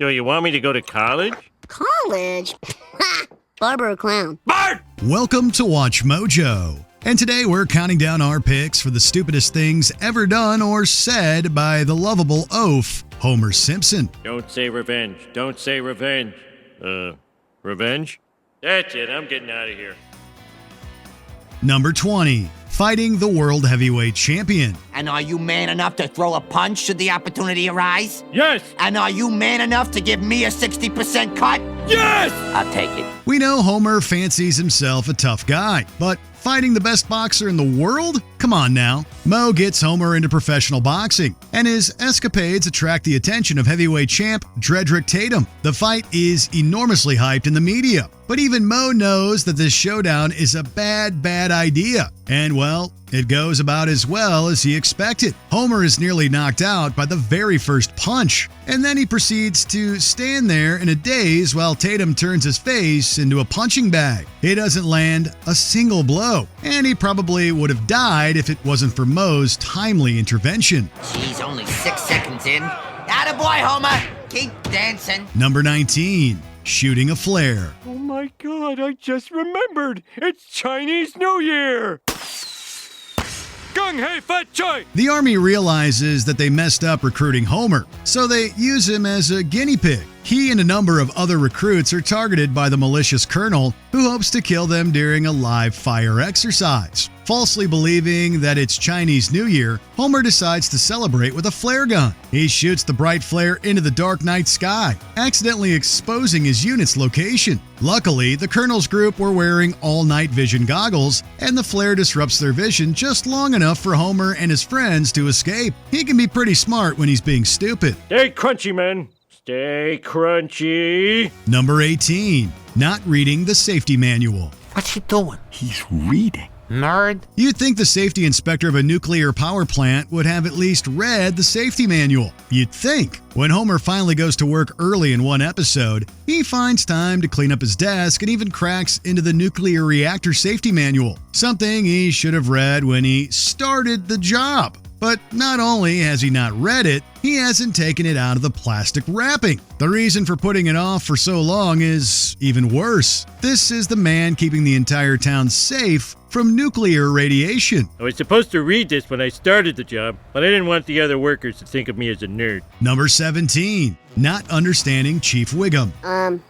So you want me to go to college? College? Ha! Barber or clown? Bart! Welcome to Watch Mojo. And today we're counting down our picks for the stupidest things ever done or said by the lovable oaf, Homer Simpson. Don't say revenge. Don't say revenge. Revenge? That's it. I'm getting out of here. Number 20. Fighting the World Heavyweight Champion. And are you man enough to throw a punch should the opportunity arise? Yes! And are you man enough to give me a 60% cut? Yes! I'll take it. We know Homer fancies himself a tough guy, but fighting the best boxer in the world? Come on now. Mo gets Homer into professional boxing, and his escapades attract the attention of heavyweight champ Dredrick Tatum. The fight is enormously hyped in the media, but even Mo knows that this showdown is a bad idea. And well, it goes about as well as he expected. Homer is nearly knocked out by the very first punch, and then he proceeds to stand there in a daze while Tatum turns his face into a punching bag. He doesn't land a single blow, and he probably would have died if it wasn't for Mo's timely intervention. Geez, only 6 seconds in. Attaboy, Homer! Keep dancing. Number 19. Shooting a flare. Oh my God, I just remembered. It's Chinese New Year! Gung Hei Fat Choi! The army realizes that they messed up recruiting Homer, so they use him as a guinea pig. He and a number of other recruits are targeted by the malicious colonel, who hopes to kill them during a live fire exercise. Falsely believing that it's Chinese New Year, Homer decides to celebrate with a flare gun. He shoots the bright flare into the dark night sky, accidentally exposing his unit's location. Luckily, the colonel's group were wearing all-night vision goggles, and the flare disrupts their vision just long enough for Homer and his friends to escape. He can be pretty smart when he's being stupid. Stay crunchy, man. Stay crunchy. Number 18. Not reading the safety manual. What's he doing? He's reading. Nerd. You'd think the safety inspector of a nuclear power plant would have at least read the safety manual. You'd think. When Homer finally goes to work early in one episode, he finds time to clean up his desk and even cracks into the nuclear reactor safety manual, something he should have read when he started the job. But not only has he not read it, he hasn't taken it out of the plastic wrapping. The reason for putting it off for so long is even worse. This is the man keeping the entire town safe from nuclear radiation. I was supposed to read this when I started the job, but I didn't want the other workers to think of me as a nerd. Number 17. Not understanding Chief Wiggum.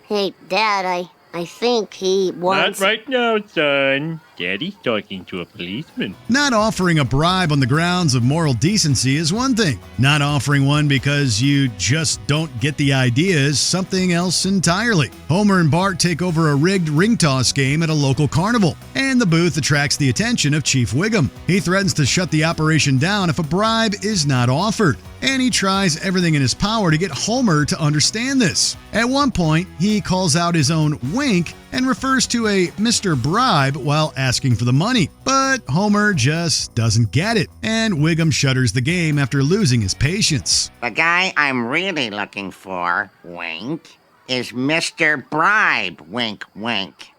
Hey, Dad, I think he wants... Not right now, son. Daddy's talking to a policeman. Not offering a bribe on the grounds of moral decency is one thing. Not offering one because you just don't get the idea is something else entirely. Homer and Bart take over a rigged ring toss game at a local carnival, and the booth attracts the attention of Chief Wiggum. He threatens to shut the operation down if a bribe is not offered, and he tries everything in his power to get Homer to understand this. At one point, he calls out his own wink and refers to a Mr. Bribe while asking for the money. But Homer just doesn't get it, and Wiggum shutters the game after losing his patience. The guy I'm really looking for, wink, is Mr. Bribe, wink, wink.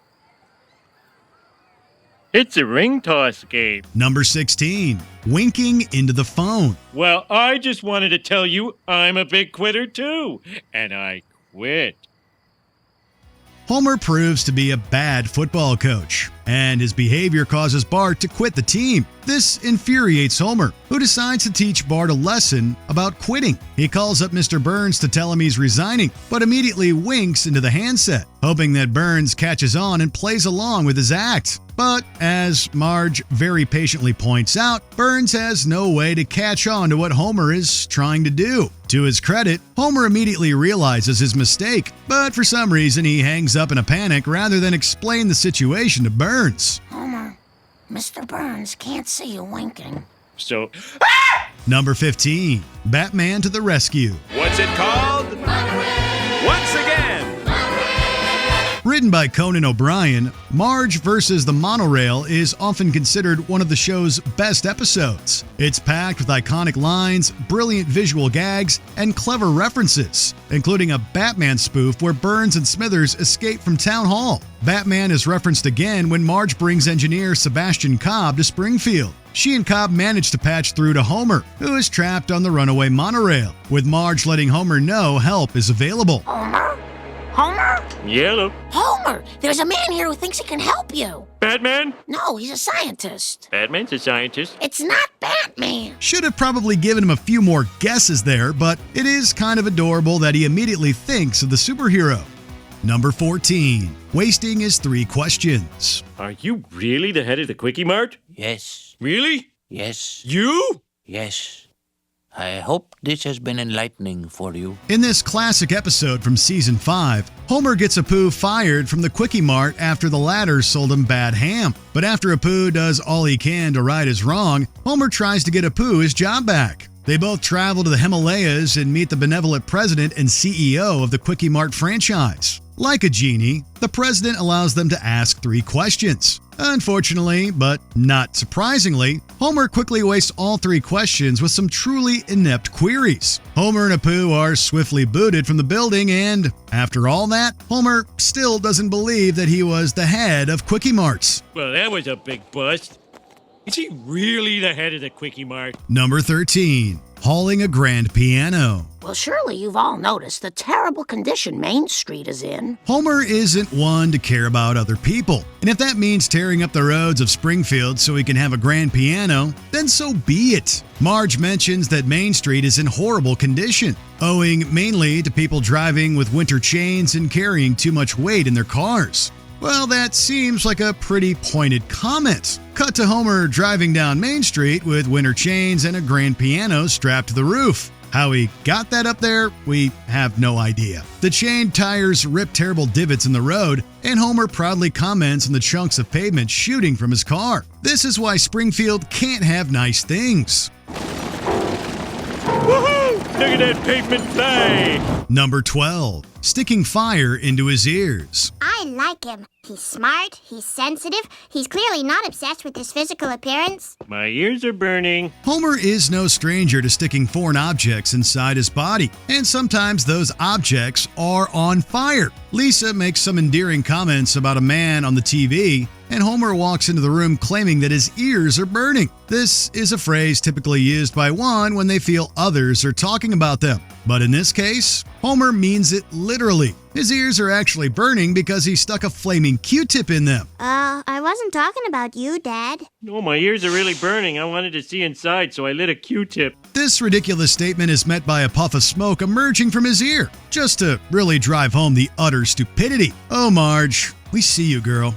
It's a ring toss game. Number 16. Winking into the phone. Well, I just wanted to tell you I'm a big quitter too, and I quit. Homer proves to be a bad football coach, and his behavior causes Bart to quit the team. This infuriates Homer, who decides to teach Bart a lesson about quitting. He calls up Mr. Burns to tell him he's resigning, but immediately winks into the handset, hoping that Burns catches on and plays along with his act. But as Marge very patiently points out, Burns has no way to catch on to what Homer is trying to do. To his credit, Homer immediately realizes his mistake, but for some reason he hangs up in a panic rather than explain the situation to Burns. Homer, Mr. Burns can't see you winking. So, Number 15. Batman to the rescue. What's it called? Once again. Written by Conan O'Brien, Marge vs. the Monorail is often considered one of the show's best episodes. It's packed with iconic lines, brilliant visual gags, and clever references, including a Batman spoof where Burns and Smithers escape from Town Hall. Batman is referenced again when Marge brings engineer Sebastian Cobb to Springfield. She and Cobb manage to patch through to Homer, who is trapped on the runaway monorail, with Marge letting Homer know help is available. Homer? Homer? Yellow. Homer, there's a man here who thinks he can help you. Batman? No, he's a scientist. Batman's a scientist. It's not Batman. Should have probably given him a few more guesses there, but it is kind of adorable that he immediately thinks of the superhero. Number 14. Wasting his 3 questions. Are you really the head of the Quickie Mart? Yes. Really? Yes. You? Yes. I hope this has been enlightening for you. In this classic episode from Season 5, Homer gets Apu fired from the Quickie Mart after the latter sold him bad ham. But after Apu does all he can to right his wrong, Homer tries to get Apu his job back. They both travel to the Himalayas and meet the benevolent president and CEO of the Quickie Mart franchise. Like a genie, the president allows them to ask 3 questions. Unfortunately, but not surprisingly, Homer quickly wastes all 3 questions with some truly inept queries. Homer and Apu are swiftly booted from the building, and after all that, Homer still doesn't believe that he was the head of Quickie Marts. Well, that was a big bust. Is he really the head of the Quickie Mart? Number 13. Hauling a grand piano. Well, surely you've all noticed the terrible condition Main Street is in. Homer isn't one to care about other people, and if that means tearing up the roads of Springfield so he can have a grand piano, then so be it. Marge mentions that Main Street is in horrible condition, owing mainly to people driving with winter chains and carrying too much weight in their cars. Well, that seems like a pretty pointed comment. Cut to Homer driving down Main Street with winter chains and a grand piano strapped to the roof. How he got that up there, we have no idea. The chain tires rip terrible divots in the road, and Homer proudly comments on the chunks of pavement shooting from his car. This is why Springfield can't have nice things. Woohoo! Look at that pavement fly! Number 12. Sticking fire into his ears. I like him. He's smart, he's sensitive, he's clearly not obsessed with his physical appearance. My ears are burning. Homer is no stranger to sticking foreign objects inside his body, and sometimes those objects are on fire. Lisa makes some endearing comments about a man on the TV, and Homer walks into the room claiming that his ears are burning. This is a phrase typically used by one when they feel others are talking about them. But in this case, Homer means it literally. His ears are actually burning because he stuck a flaming Q-tip in them. I wasn't talking about you, Dad. No, my ears are really burning. I wanted to see inside, so I lit a Q-tip. This ridiculous statement is met by a puff of smoke emerging from his ear, just to really drive home the utter stupidity. Oh, Marge, we see you, girl.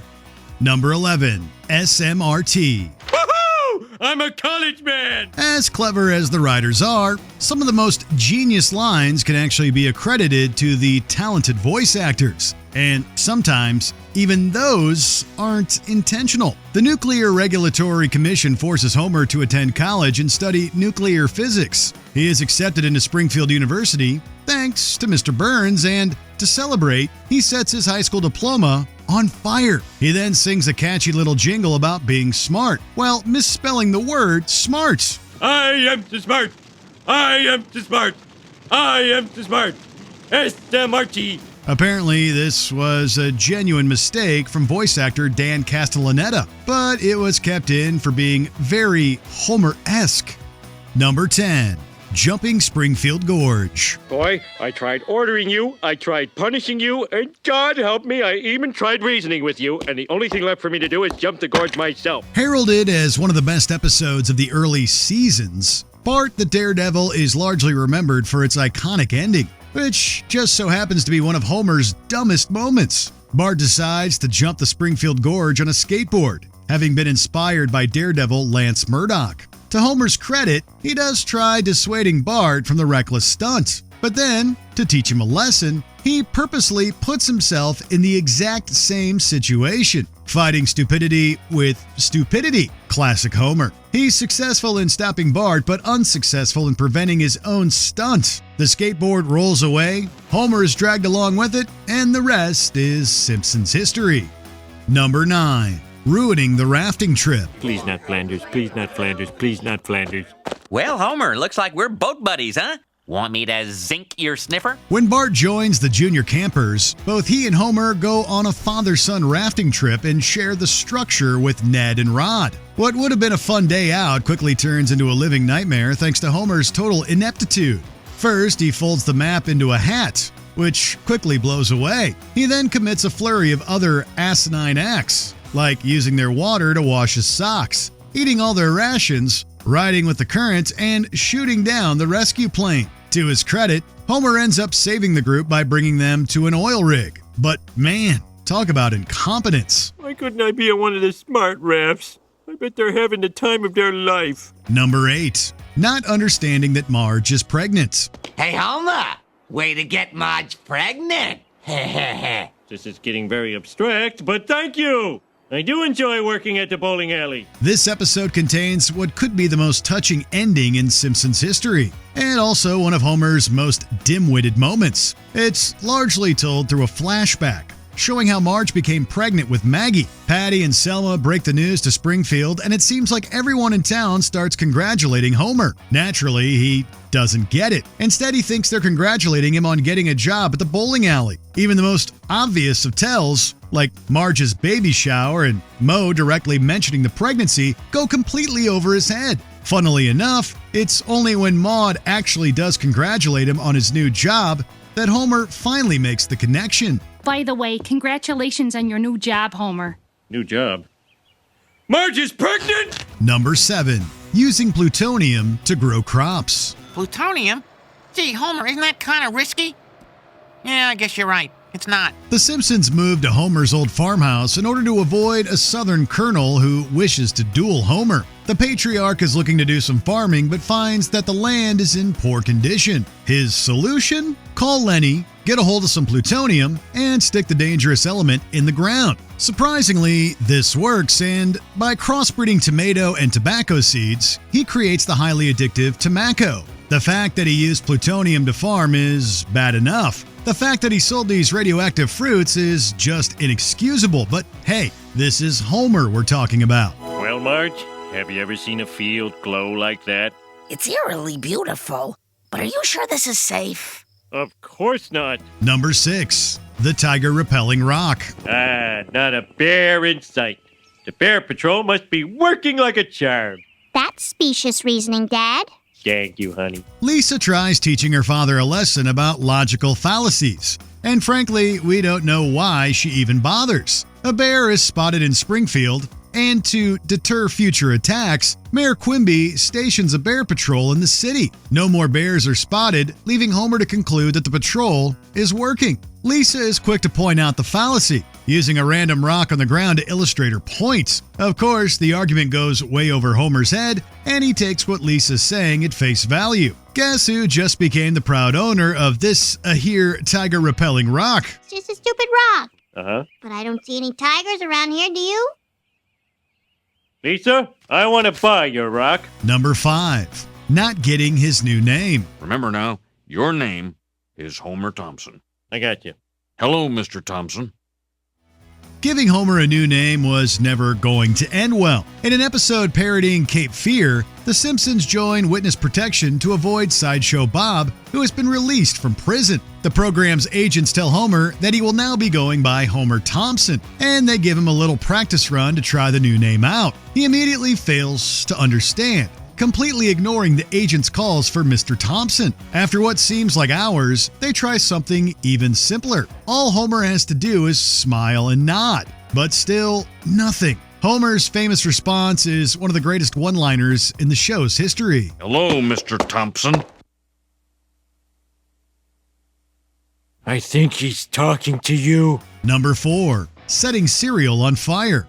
Number 11. SMRT. Woohoo! I'm a college man! As clever as the writers are, some of the most genius lines can actually be accredited to the talented voice actors. And sometimes, even those aren't intentional. The Nuclear Regulatory Commission forces Homer to attend college and study nuclear physics. He is accepted into Springfield University thanks to Mr. Burns, and to celebrate, he sets his high school diploma on fire. He then sings a catchy little jingle about being smart, while misspelling the word smart. I am too smart. I am too smart. I am too smart. SMRT. Apparently, this was a genuine mistake from voice actor Dan Castellaneta, but it was kept in for being very Homer-esque. Number 10. Jumping Springfield Gorge. Boy, I tried ordering you, I tried punishing you, and God help me, I even tried reasoning with you, and the only thing left for me to do is jump the gorge myself. Heralded as one of the best episodes of the early seasons, Bart the Daredevil is largely remembered for its iconic ending, which just so happens to be one of Homer's dumbest moments. Bart decides to jump the Springfield Gorge on a skateboard, having been inspired by Daredevil Lance Murdoch. To Homer's credit, he does try dissuading Bart from the reckless stunt. But then, to teach him a lesson, he purposely puts himself in the exact same situation, fighting stupidity with stupidity. Classic Homer. He's successful in stopping Bart, but unsuccessful in preventing his own stunt. The skateboard rolls away, Homer is dragged along with it, and the rest is Simpsons history. Number 9. Ruining the rafting trip. Please not Flanders, please not Flanders, please not Flanders. Well, Homer, looks like we're boat buddies, huh? Want me to zinc your sniffer? When Bart joins the junior campers, both he and Homer go on a father-son rafting trip and share the structure with Ned and Rod. What would have been a fun day out quickly turns into a living nightmare thanks to Homer's total ineptitude. First, he folds the map into a hat, which quickly blows away. He then commits a flurry of other asinine acts, like using their water to wash his socks, eating all their rations, riding with the current, and shooting down the rescue plane. To his credit, Homer ends up saving the group by bringing them to an oil rig. But man, talk about incompetence. Why couldn't I be on one of the smart rafts? I bet they're having the time of their life. Number 8. Not understanding that Marge is pregnant. Hey, Homer! Way to get Marge pregnant! Heh. This is getting very abstract, but thank you! I do enjoy working at the bowling alley. This episode contains what could be the most touching ending in Simpsons history, and also one of Homer's most dim-witted moments. It's largely told through a flashback, showing how Marge became pregnant with Maggie. Patty and Selma break the news to Springfield, and it seems like everyone in town starts congratulating Homer. Naturally, he doesn't get it. Instead, he thinks they're congratulating him on getting a job at the bowling alley. Even the most obvious of tells, like Marge's baby shower and Moe directly mentioning the pregnancy, go completely over his head. Funnily enough, it's only when Maude actually does congratulate him on his new job that Homer finally makes the connection. By the way, congratulations on your new job, Homer. New job? Marge is pregnant? Number 7. Using plutonium to grow crops. Plutonium? Gee, Homer, isn't that kind of risky? Yeah, I guess you're right. It's not. The Simpsons move to Homer's old farmhouse in order to avoid a southern colonel who wishes to duel Homer. The patriarch is looking to do some farming but finds that the land is in poor condition. His solution? Call Lenny, get a hold of some plutonium, and stick the dangerous element in the ground. Surprisingly, this works, and by crossbreeding tomato and tobacco seeds, he creates the highly addictive tobacco. The fact that he used plutonium to farm is bad enough. The fact that he sold these radioactive fruits is just inexcusable, but hey, this is Homer we're talking about. Well, Marge, have you ever seen a field glow like that? It's eerily beautiful, but are you sure this is safe? Of course not. Number 6. The tiger repelling rock. Not a bear in sight. The Bear Patrol must be working like a charm. That's specious reasoning, Dad. Thank you, honey. Lisa tries teaching her father a lesson about logical fallacies, and frankly, we don't know why she even bothers. A bear is spotted in Springfield, and to deter future attacks, Mayor Quimby stations a bear patrol in the city. No more bears are spotted, leaving Homer to conclude that the patrol is working. Lisa is quick to point out the fallacy, using a random rock on the ground to illustrate her point. Of course, the argument goes way over Homer's head, and he takes what Lisa's saying at face value. Guess who just became the proud owner of this here tiger-repelling rock? It's just a stupid rock. Uh-huh. But I don't see any tigers around here, do you? Lisa, I want to buy your rock. Number 5. Not getting his new name. Remember now, your name is Homer Thompson. I got you. Hello, Mr. Thompson. Giving Homer a new name was never going to end well. In an episode parodying Cape Fear, the Simpsons join witness protection to avoid Sideshow Bob, who has been released from prison. The program's agents tell Homer that he will now be going by Homer Thompson, and they give him a little practice run to try the new name out. He immediately fails to understand, completely ignoring the agent's calls for Mr. Thompson. After what seems like hours, they try something even simpler. All Homer has to do is smile and nod, but still nothing. Homer's famous response is one of the greatest one-liners in the show's history. Hello, Mr. Thompson. I think he's talking to you. Number 4. Setting cereal on fire.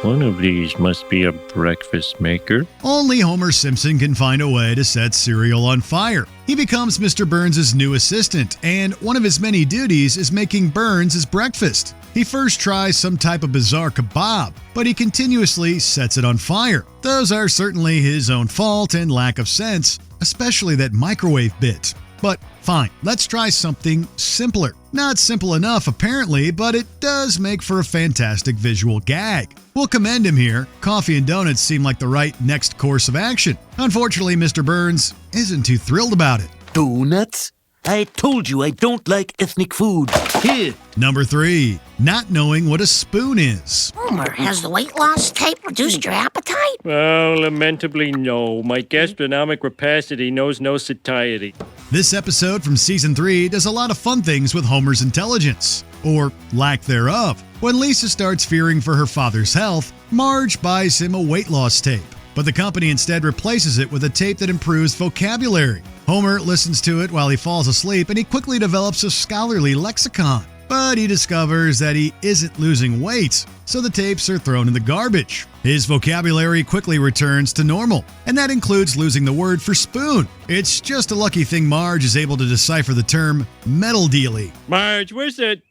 One of these must be a breakfast maker. Only Homer Simpson can find a way to set cereal on fire. He becomes Mr. Burns' new assistant, and one of his many duties is making Burns his breakfast. He first tries some type of bizarre kebab, but he continuously sets it on fire. Those are certainly his own fault and lack of sense, especially that microwave bit. But fine, let's try something simpler. Not simple enough, apparently, but it does make for a fantastic visual gag. We'll commend him here. Coffee and donuts seem like the right next course of action. Unfortunately, Mr. Burns isn't too thrilled about it. Donuts? I told you I don't like ethnic food. Here. Number 3, not knowing what a spoon is. Homer, has the weight loss tape reduced your appetite? Well, lamentably, no. My gastronomic rapacity knows no satiety. This episode from Season 3 does a lot of fun things with Homer's intelligence, or lack thereof. When Lisa starts fearing for her father's health, Marge buys him a weight loss tape, but the company instead replaces it with a tape that improves vocabulary. Homer listens to it while he falls asleep, and he quickly develops a scholarly lexicon. But he discovers that he isn't losing weight, so the tapes are thrown in the garbage. His vocabulary quickly returns to normal, and that includes losing the word for spoon. It's just a lucky thing Marge is able to decipher the term metal dealy. Marge, where's that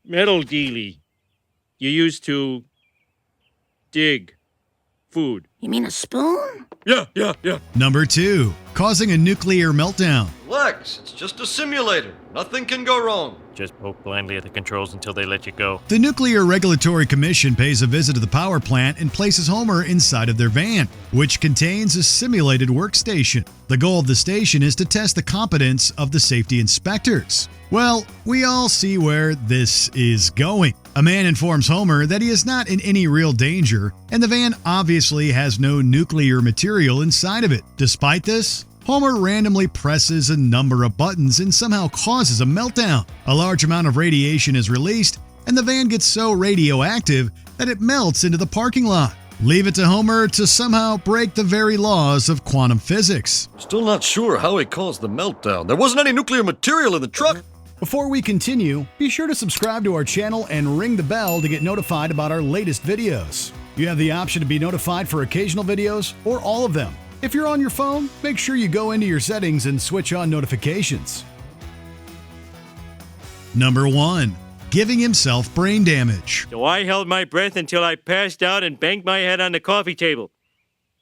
metal dealy you used to dig food? You mean a spoon? Yeah. Number 2, causing a nuclear meltdown. Relax, it's just a simulator. Nothing can go wrong. Just poke blindly at the controls until they let you go. The Nuclear Regulatory Commission pays a visit to the power plant and places Homer inside of their van, which contains a simulated workstation. The goal of the station is to test the competence of the safety inspectors. Well, we all see where this is going. A man informs Homer that he is not in any real danger, and the van obviously has no nuclear material inside of it. Despite this, Homer randomly presses a number of buttons and somehow causes a meltdown. A large amount of radiation is released, and the van gets so radioactive that it melts into the parking lot. Leave it to Homer to somehow break the very laws of quantum physics. Still not sure how he caused the meltdown. There wasn't any nuclear material in the truck. Before we continue, be sure to subscribe to our channel and ring the bell to get notified about our latest videos. You have the option to be notified for occasional videos or all of them. If you're on your phone, make sure you go into your settings and switch on notifications. Number 1, giving himself brain damage. So I held my breath until I passed out and banged my head on the coffee table.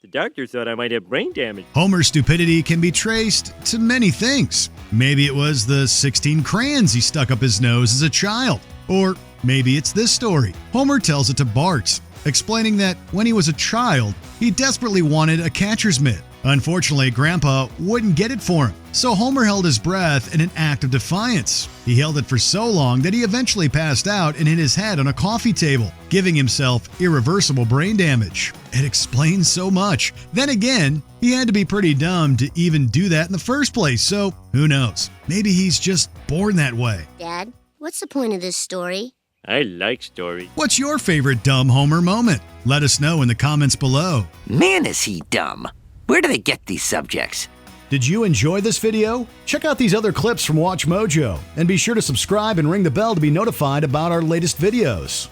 The doctor thought I might have brain damage. Homer's stupidity can be traced to many things. Maybe it was the 16 crayons he stuck up his nose as a child. Or maybe it's this story. Homer tells it to Bart, explaining that when he was a child, he desperately wanted a catcher's mitt. Unfortunately, Grandpa wouldn't get it for him, so Homer held his breath in an act of defiance. He held it for so long that he eventually passed out and hit his head on a coffee table, giving himself irreversible brain damage. It explains so much. Then again, he had to be pretty dumb to even do that in the first place, so who knows? Maybe he's just born that way. Dad, what's the point of this story? I like stories. What's your favorite dumb Homer moment? Let us know in the comments below. Man, is he dumb. Where do they get these subjects? Did you enjoy this video? Check out these other clips from WatchMojo, and be sure to subscribe and ring the bell to be notified about our latest videos.